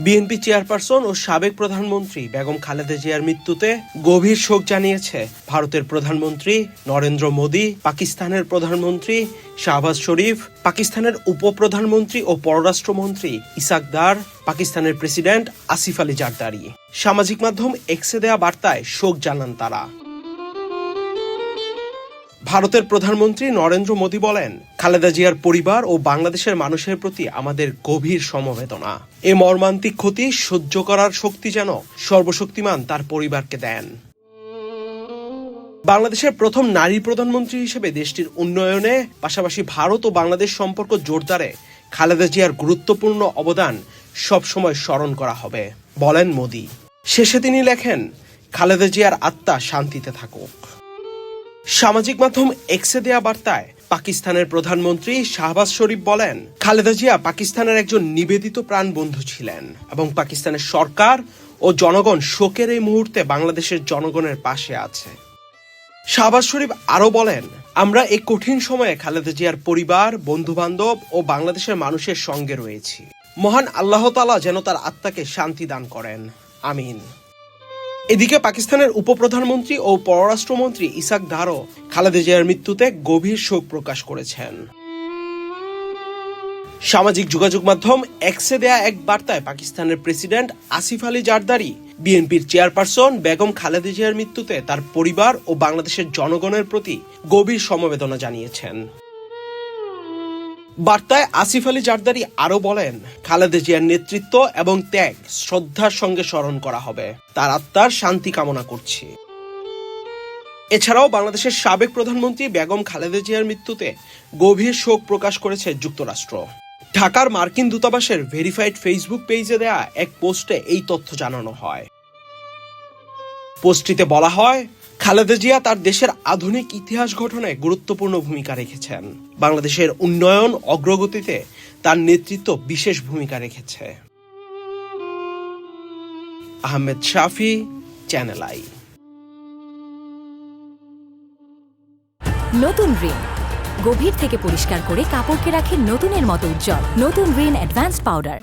BNP chairperson ও সাবেক প্রধানমন্ত্রী বেগম খালেদা জিয়ার মৃত্যুতে গভীর শোক জানিয়েছে ভারতের প্রধানমন্ত্রী নরেন্দ্র মোদি, পাকিস্তানের প্রধানমন্ত্রী শাহবাজ শরীফ, পাকিস্তানের উপপ্রধানমন্ত্রী ও পররাষ্ট্রমন্ত্রী ইসাক দার, পাকিস্তানের প্রেসিডেন্ট আসিফ আলী জারদারি। সামাজিক মাধ্যম এক্সে দেয়া বার্তায় শোক জানান তারা। ভারতের প্রধানমন্ত্রী নরেন্দ্র মোদি বলেন, খালেদা জিয়ার পরিবার ও বাংলাদেশের মানুষের প্রতি আমাদের গভীর সমবেদনা। এ মর্মান্তিক ক্ষতি সহ্য করার শক্তি যেন সর্বশক্তিমান তার পরিবারকে দেন। বাংলাদেশের প্রথম নারী প্রধানমন্ত্রী হিসেবে দেশটির উন্নয়নে পাশাপাশি ভারত ও বাংলাদেশ সম্পর্ক জোরদারে খালেদা জিয়ার গুরুত্বপূর্ণ অবদান সবসময় স্মরণ করা হবে, বলেন মোদি। শেষে তিনি লেখেন, খালেদা জিয়ার আত্মা শান্তিতে থাকুক। সামাজিক মাধ্যম এক্সে দেয়া বার্তায় পাকিস্তানের প্রধানমন্ত্রী শাহবাজ শরীফ বলেন, খালেদা জিয়া পাকিস্তানের একজন নিবেদিত প্রাণ বন্ধু ছিলেন এবং পাকিস্তানের সরকার ও জনগণ শোকের এই মুহূর্তে বাংলাদেশের জনগণের পাশে আছে। শাহবাজ শরীফ আরো বলেন, আমরা এই কঠিন সময়ে খালেদা জিয়ার পরিবার, বন্ধু বান্ধব ও বাংলাদেশের মানুষের সঙ্গে রয়েছি। মহান আল্লাহ তাআলা যেন তার আত্মাকে শান্তি দান করেন, আমিন। এদিকে পাকিস্তানের উপপ্রধানমন্ত্রী ও পররাষ্ট্রমন্ত্রী ইসাক দারও খালেদা জিয়ার মৃত্যুতে গভীর শোক প্রকাশ করেছেন। সামাজিক যোগাযোগ মাধ্যম এক্সে দেয়া এক বার্তায় পাকিস্তানের প্রেসিডেন্ট আসিফ আলী জারদারি বিএনপির চেয়ারপারসন বেগম খালেদা জিয়ার মৃত্যুতে তার পরিবার ও বাংলাদেশের জনগণের প্রতি গভীর সমবেদনা জানিয়েছেন। বার্তায় আসিফ আলী জারদারি আরো বলেন, খালেদা জিয়ার নেতৃত্ব এবং ত্যাগ শ্রদ্ধার সঙ্গে স্মরণ করা হবে, তার আত্মার শান্তি কামনা করছি। এছাড়াও বাংলাদেশের সাবেক প্রধানমন্ত্রী বেগম খালেদা জিয়ার মৃত্যুতে গভীর শোক প্রকাশ করেছে যুক্তরাষ্ট্র। ঢাকার মার্কিন দূতাবাসের ভেরিফাইড ফেসবুক পেজে দেয়া এক পোস্টে এই তথ্য জানানো হয়। পোস্টটিতে বলা হয়, খালেদা জিয়া তার দেশের আধুনিক ইতিহাস গঠনে গুরুত্বপূর্ণ ভূমিকা রেখেছেন। বাংলাদেশের উন্নয়ন অগ্রগতিতে তার নেতৃত্ব বিশেষ ভূমিকা রেখেছে। আহমেদ শাফি, চ্যানেল আই। নতুন রিন গভীর থেকে পরিষ্কার করে কাপড়কে রাখে নতুনের মতো উজ্জ্বল। নতুন রিন অ্যাডভান্সড পাউডার।